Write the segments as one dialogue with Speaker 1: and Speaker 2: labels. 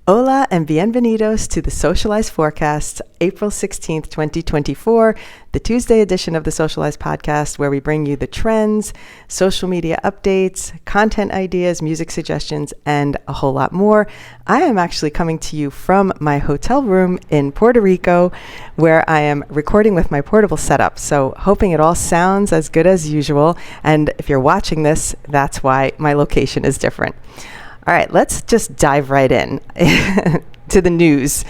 Speaker 1: Hola and bienvenidos to the Socialize forecast, April 16th, 2024, the Tuesday edition of the Socialize podcast, where we bring you the trends, social media updates, content ideas, music suggestions, and a whole lot more. I am actually coming to you from my hotel room in Puerto Rico, where I am recording with my portable setup. So hoping it all sounds as good as usual. And if you're watching this, that's why my location is different. All right, let's just dive right in to the news.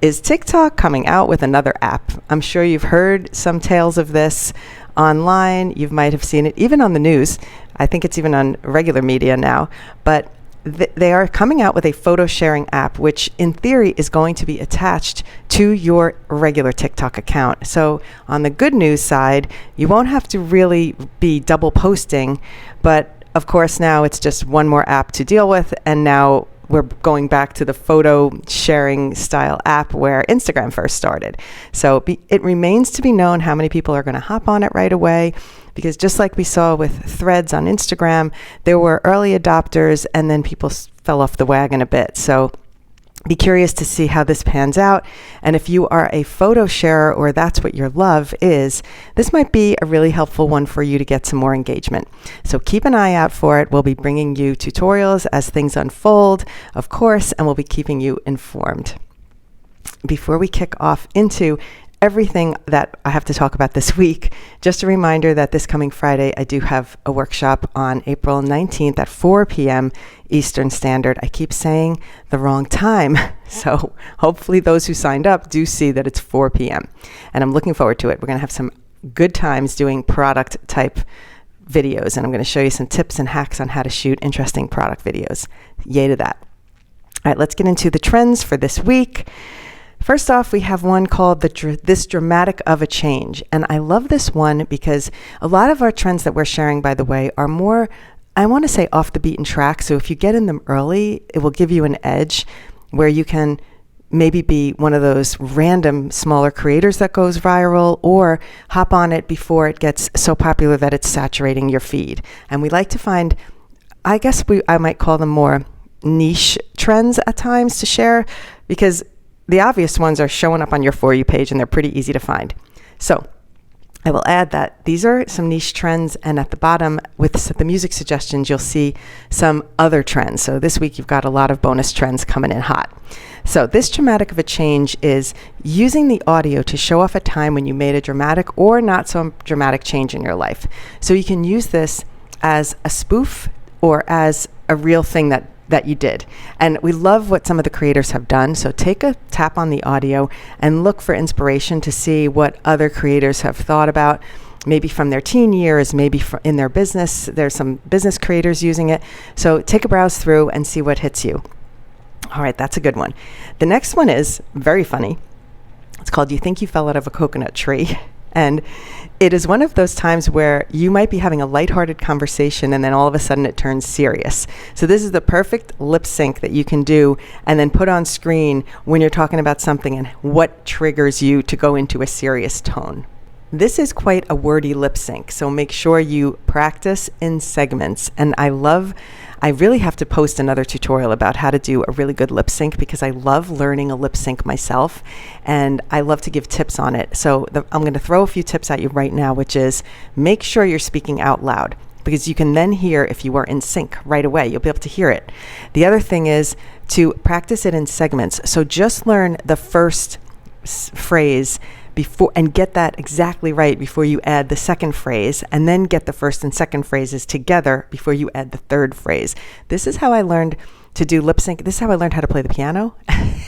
Speaker 1: Is TikTok coming out with another app? I'm sure you've heard some tales of this online. You might have seen it even on the news. I think it's even on regular media now. But they are coming out with a photo sharing app, which in theory is going to be attached to your regular TikTok account. So on the good news side, you won't have to really be double posting, but of course, now it's just one more app to deal with, and now we're going back to the photo sharing style app where Instagram first started. So it remains to be known how many people are going to hop on it right away, because just like we saw with Threads on Instagram, there were early adopters and then people fell off the wagon a bit. So be curious to see how this pans out. And if you are a photo sharer or that's what your love is, this might be a really helpful one for you to get some more engagement. So keep an eye out for it. We'll be bringing you tutorials as things unfold, of course, and we'll be keeping you informed. Before we kick off into everything that I have to talk about this week, just a reminder that this coming Friday, I do have a workshop on April 19th at 4 p.m. Eastern Standard. I keep saying the wrong time, so hopefully those who signed up do see that it's 4 p.m. And I'm looking forward to it. We're going to have some good times doing product type videos, and I'm going to show you some tips and hacks on how to shoot interesting product videos. Yay to that. All right, let's get into the trends for this week. First off, we have one called This Dramatic of a Change. And I love this one because a lot of our trends that we're sharing, by the way, are more, I want to say, off the beaten track. So if you get in them early, it will give you an edge where you can maybe be one of those random smaller creators that goes viral, or hop on it before it gets so popular that it's saturating your feed. And we like to find, I guess I might call them more niche trends at times to share, because the obvious ones are showing up on your For You page and they're pretty easy to find. So I will add that these are some niche trends, and at the bottom with the music suggestions, you'll see some other trends. So this week you've got a lot of bonus trends coming in hot. So this dramatic of a change is using the audio to show off a time when you made a dramatic or not so dramatic change in your life. So you can use this as a spoof or as a real thing that you did. And we love what some of the creators have done. So take a tap on the audio and look for inspiration to see what other creators have thought about, maybe from their teen years, maybe in their business. There's some business creators using it. So take a browse through and see what hits you. All right, that's a good one. The next one is very funny. It's called You Think You Fell Out of a Coconut Tree. And it is one of those times where you might be having a lighthearted conversation and then all of a sudden it turns serious. So this is the perfect lip sync that you can do and then put on screen when you're talking about something and what triggers you to go into a serious tone. This is quite a wordy lip sync, so make sure you practice in segments. And I really have to post another tutorial about how to do a really good lip sync, because I love learning a lip sync myself and I love to give tips on it. So I'm going to throw a few tips at you right now, which is make sure you're speaking out loud, because you can then hear if you are in sync right away. You'll be able to hear it. The other thing is to practice it in segments. So just learn the first phrase before and get that exactly right before you add the second phrase, and then get the first and second phrases together before you add the third phrase. This is how I learned to do lip sync. This is how I learned how to play the piano.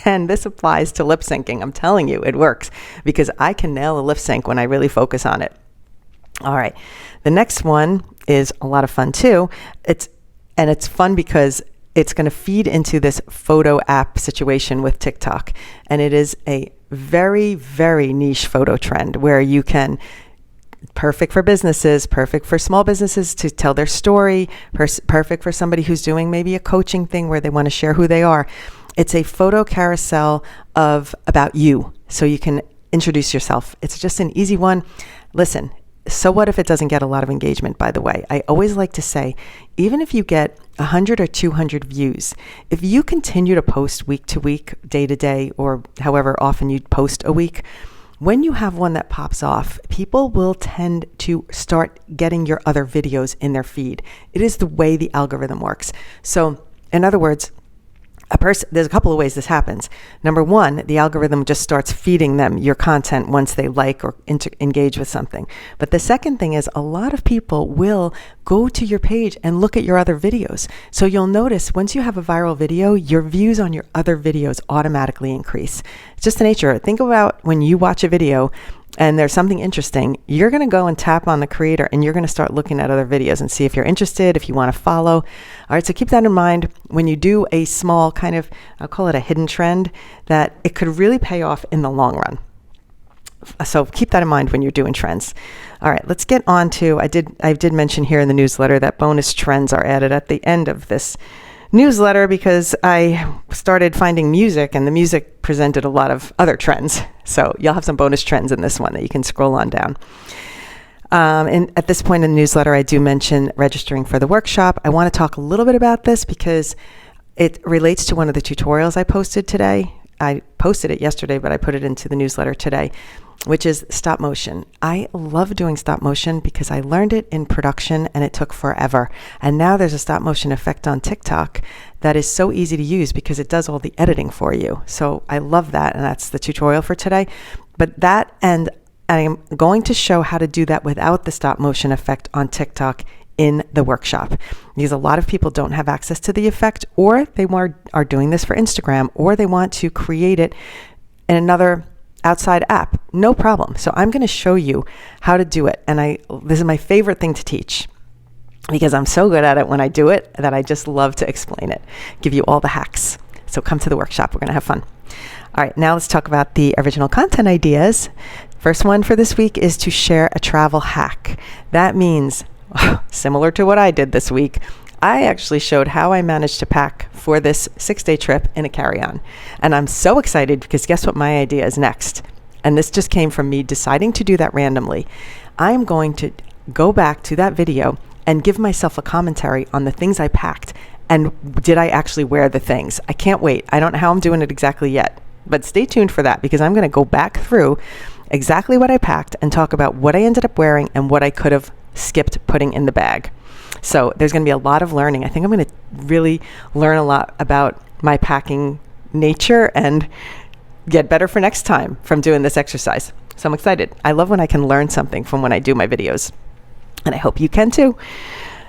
Speaker 1: And this applies to lip syncing. I'm telling you, it works, because I can nail a lip sync when I really focus on it. All right. The next one is a lot of fun too. It's fun because it's going to feed into this photo app situation with TikTok. And it is a very, very niche photo trend where you can, perfect for businesses, perfect for small businesses to tell their story, perfect for somebody who's doing maybe a coaching thing where they want to share who they are. It's a photo carousel about you, so you can introduce yourself. It's just an easy one. Listen, So what if it doesn't get a lot of engagement, by the way? I always like to say, even if you get 100 or 200 views, if you continue to post week to week, day to day, or however often you post a week, when you have one that pops off, people will tend to start getting your other videos in their feed. It is the way the algorithm works. So in other words, there's a couple of ways this happens. Number one, the algorithm just starts feeding them your content once they like or engage with something. But the second thing is a lot of people will go to your page and look at your other videos. So you'll notice once you have a viral video, your views on your other videos automatically increase. It's just the nature of it. Think about when you watch a video and there's something interesting, you're going to go and tap on the creator and you're going to start looking at other videos and see if you're interested, if you want to follow. All right, so keep that in mind when you do a small kind of, I'll call it a hidden trend, that it could really pay off in the long run. So keep that in mind when you're doing trends. All right, let's get on to, I did mention here in the newsletter that bonus trends are added at the end of this newsletter because I started finding music and the music presented a lot of other trends. So you'll have some bonus trends in this one that you can scroll on down. And at this point in the newsletter, I do mention registering for the workshop. I want to talk a little bit about this because it relates to one of the tutorials I posted today. I posted it yesterday, but I put it into the newsletter today, which is stop motion. I love doing stop motion because I learned it in production and it took forever. And now there's a stop motion effect on TikTok that is so easy to use because it does all the editing for you. So I love that, and that's the tutorial for today. But that, and I'm going to show how to do that without the stop motion effect on TikTok in the workshop, because a lot of people don't have access to the effect, or they are doing this for Instagram, or they want to create it in another outside app. No problem. So I'm going to show you how to do it. And this is my favorite thing to teach because I'm so good at it when I do it that I just love to explain it, give you all the hacks. So come to the workshop. We're going to have fun. All right, now let's talk about the original content ideas. First one for this week is to share a travel hack. That means, similar to what I did this week, I actually showed how I managed to pack for this 6-day trip in a carry-on. And I'm so excited because guess what my idea is next? And this just came from me deciding to do that randomly. I'm going to go back to that video and give myself a commentary on the things I packed and did I actually wear the things. I can't wait. I don't know how I'm doing it exactly yet, but stay tuned for that because I'm going to go back through exactly what I packed and talk about what I ended up wearing and what I could have skipped putting in the bag. So there's going to be a lot of learning. I think I'm going to really learn a lot about my packing nature and get better for next time from doing this exercise. So I'm excited. I love when I can learn something from when I do my videos. And I hope you can too.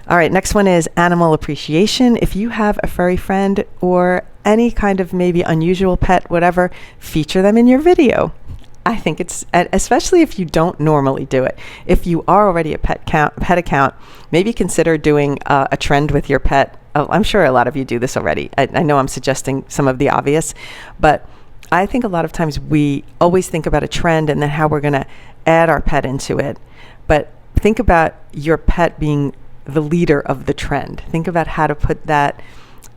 Speaker 1: All right, next one is animal appreciation. If you have a furry friend or any kind of maybe unusual pet, whatever, feature them in your video. I think it's, especially if you don't normally do it. If you are already a pet account, maybe consider doing a trend with your pet. Oh, I'm sure a lot of you do this already. I know I'm suggesting some of the obvious, but I think a lot of times we always think about a trend and then how we're going to add our pet into it. But think about your pet being the leader of the trend. Think about how to put that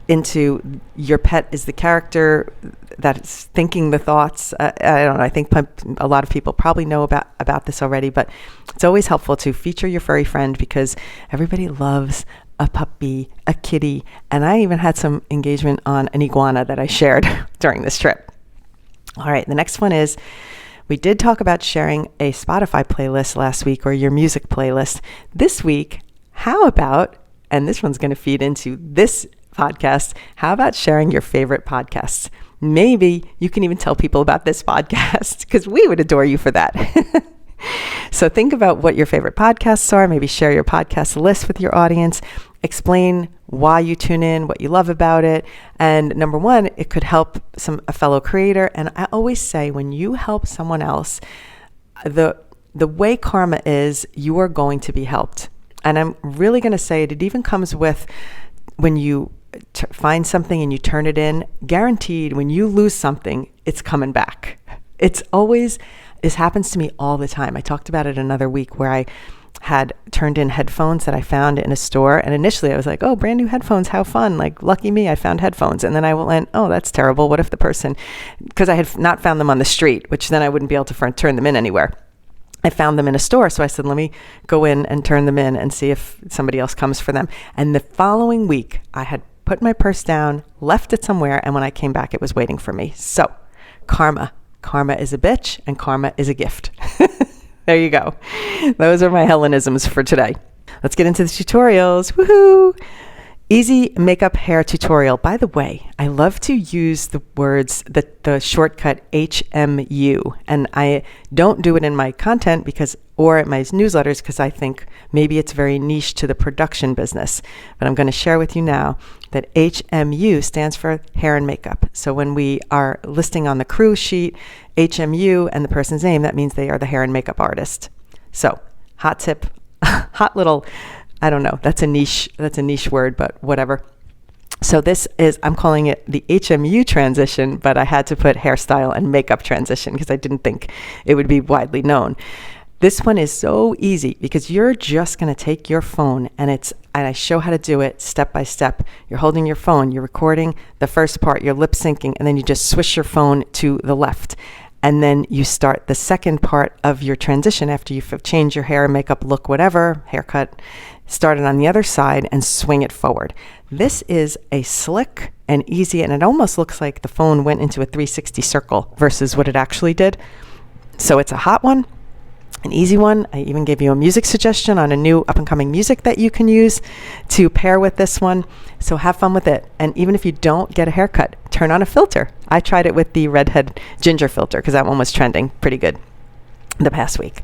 Speaker 1: into your pet is the character that's thinking the thoughts. I don't know. I think a lot of people probably know about this already, but it's always helpful to feature your furry friend because everybody loves a puppy, a kitty, and I even had some engagement on an iguana that I shared during this trip. All right, the next one is, we did talk about sharing a Spotify playlist last week or your music playlist. This week, how about, and this one's going to feed into this podcast, how about sharing your favorite podcasts? Maybe you can even tell people about this podcast because we would adore you for that. So think about what your favorite podcasts are. Maybe share your podcast list with your audience. Explain why you tune in, what you love about it. And number one, it could help a fellow creator. And I always say when you help someone else, the way karma is, you are going to be helped. And I'm really going to say it even comes with when you find something and you turn it in, guaranteed when you lose something, it's coming back. It's always, this happens to me all the time. I talked about it another week where I had turned in headphones that I found in a store. And initially I was like, oh, brand new headphones, how fun. Like, lucky me, I found headphones. And then I went, oh, that's terrible. What if the person, because I had not found them on the street, which then I wouldn't be able to turn them in anywhere. I found them in a store. So I said, let me go in and turn them in and see if somebody else comes for them. And the following week, I had put my purse down, left it somewhere, and when I came back, it was waiting for me. So karma. Karma is a bitch, and karma is a gift. There you go. Those are my Hellenisms for today. Let's get into the tutorials. Woohoo! Easy makeup hair tutorial. By the way, I love to use the words, the shortcut HMU, and I don't do it in my content or in my newsletters because I think maybe it's very niche to the production business. But I'm going to share with you now that HMU stands for hair and makeup. So when we are listing on the crew sheet, HMU and the person's name, that means they are the hair and makeup artist. So hot tip, hot little, I don't know, that's a niche word, but whatever. So I'm calling it the HMU transition, but I had to put hairstyle and makeup transition because I didn't think it would be widely known. This one is so easy because you're just going to take your phone and I show how to do it step by step. You're holding your phone, you're recording the first part, you're lip syncing, and then you just swish your phone to the left. And then you start the second part of your transition after you've changed your hair, makeup, look, whatever, haircut. Start it on the other side and swing it forward. This is a slick and easy, and it almost looks like the phone went into a 360 circle versus what it actually did. So it's a hot one, an easy one. I even gave you a music suggestion on a new up-and-coming music that you can use to pair with this one. So have fun with it. And even if you don't get a haircut, turn on a filter. I tried it with the redhead ginger filter because that one was trending pretty good the past week.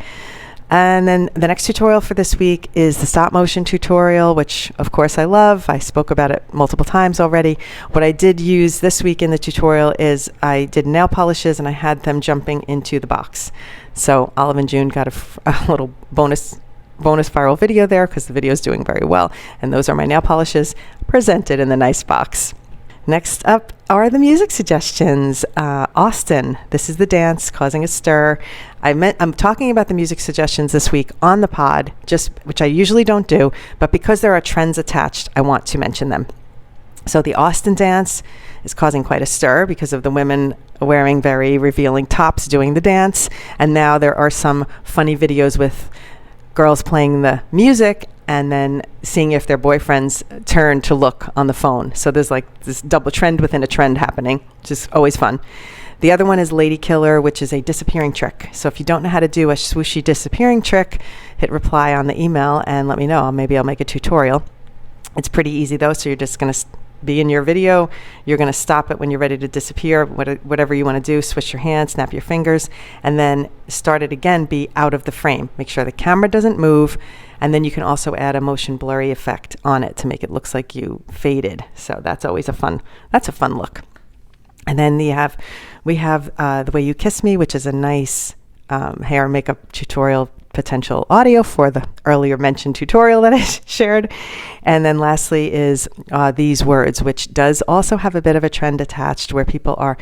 Speaker 1: And then the next tutorial for this week is the stop motion tutorial, which of course I love. I spoke about it multiple times already. What I did use this week in the tutorial is I did nail polishes and I had them jumping into the box. So Olive and June got a little bonus viral video there because the video is doing very well. And those are my nail polishes presented in the nice box. Next up are the music suggestions. Austin, this is the dance causing a stir. I'm talking about the music suggestions this week on the pod, which I usually don't do, but because there are trends attached, I want to mention them. So the Austin dance is causing quite a stir because of the women wearing very revealing tops doing the dance. And now there are some funny videos with girls playing the music and then seeing if their boyfriends turn to look on the phone. So there's like this double trend within a trend happening, which is always fun. The other one is Lady Killer, which is a disappearing trick. So if you don't know how to do a swooshy disappearing trick, hit reply on the email and let me know. Maybe I'll make a tutorial. It's pretty easy though, so you're just going to be in your video. You're going to stop it when you're ready to disappear, whatever you want to do. Swish your hand, snap your fingers, and then start it again. Be out of the frame. Make sure the camera doesn't move, and then you can also add a motion blurry effect on it to make it look like you faded. So that's always a fun look. And then we have The Way You Kiss Me, which is a nice hair and makeup tutorial potential audio for the earlier mentioned tutorial that I shared. And then lastly is These Words, which does also have a bit of a trend attached where people are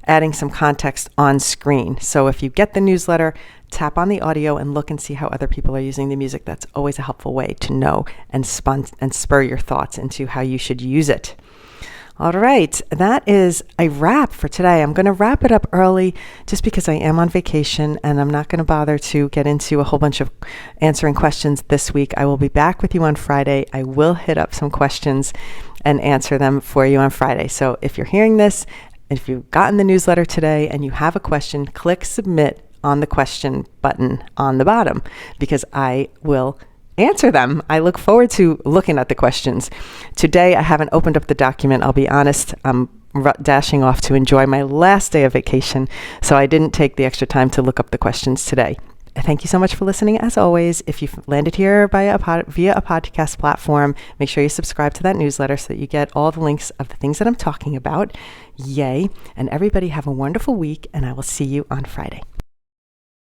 Speaker 1: adding some context on screen. So if you get the newsletter, tap on the audio and look and see how other people are using the music. That's always a helpful way to know and spur your thoughts into how you should use it. All right, that is a wrap for today. I'm going to wrap it up early just because I am on vacation and I'm not going to bother to get into a whole bunch of answering questions this week. I will be back with you on Friday. I will hit up some questions and answer them for you on Friday. So if you're hearing this, if you've gotten the newsletter today and you have a question, click submit on the question button on the bottom because I will answer them. I look forward to looking at the questions. Today, I haven't opened up the document. I'll be honest. I'm dashing off to enjoy my last day of vacation, so I didn't take the extra time to look up the questions today. Thank you so much for listening. As always, if you've landed here via a podcast platform, make sure you subscribe to that newsletter so that you get all the links of the things that I'm talking about. Yay. And everybody have a wonderful week, and I will see you on Friday.